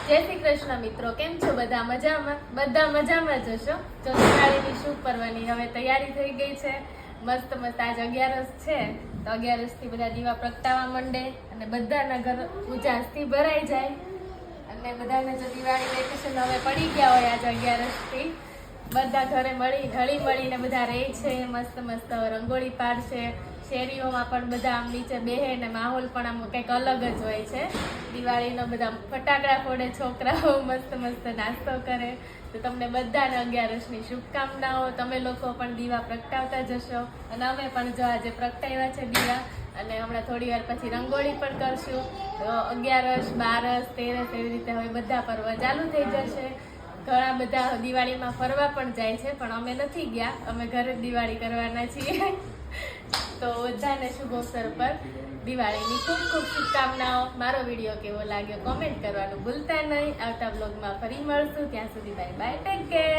જય શ્રી કૃષ્ણ મિત્રો, કેમ છો બધા? મજામાં? બધા મજામાં જ હશો. તો દિવાળીની શુભ પર્વની હવે તૈયારી થઈ ગઈ છે. મસ્ત મસ્ત આજ 11સ છે, તો 11સ થી બધા દીવા પ્રગટાવવા માંડે અને બધાના ઘર ઉજાસથી ભરાઈ જાય. અને બધાને જો દિવાળી વેકેશન હવે પડી ગયા હોય આજ 11સ થી, બધા ઘરે હળી મળીને બધા રહે છે. મસ્ત મસ્ત રંગોળી પાડશે, શેરીઓમાં પણ બધા આમ નીચે બેહે ને માહોલ પણ આમ કંઈક અલગ જ હોય છે. દિવાળીનો બધા ફટાકડા ફોડે, છોકરાઓ મસ્ત મસ્ત નાસ્તો કરે. તો તમને બધાને 11સની શુભકામનાઓ. તમે લોકો પણ દીવા પ્રગટાવતા જશો અને અમે પણ જો આજે પ્રગટાવ્યા છે દીવા, અને હમણાં થોડી વાર પછી રંગોળી પણ કરશું. તો 11સ, 12સ, 13સ એવી રીતે હવે બધા પર્વ ચાલુ થઈ જશે. ઘણા બધા દિવાળીમાં ફરવા પણ જાય છે, પણ અમે નથી ગયા, અમે ઘરે જ દિવાળી કરવાના છીએ. તો બધાને શુભ અવસર પર દિવાળીની ખૂબ ખૂબ શુભકામનાઓ. મારો વિડીયો કેવો લાગ્યો કોમેન્ટ કરવાનું ભૂલતા નહીં. આવતા બ્લોગમાં ફરી મળશું. ત્યાં સુધી બાય બાય, ટેક કેર.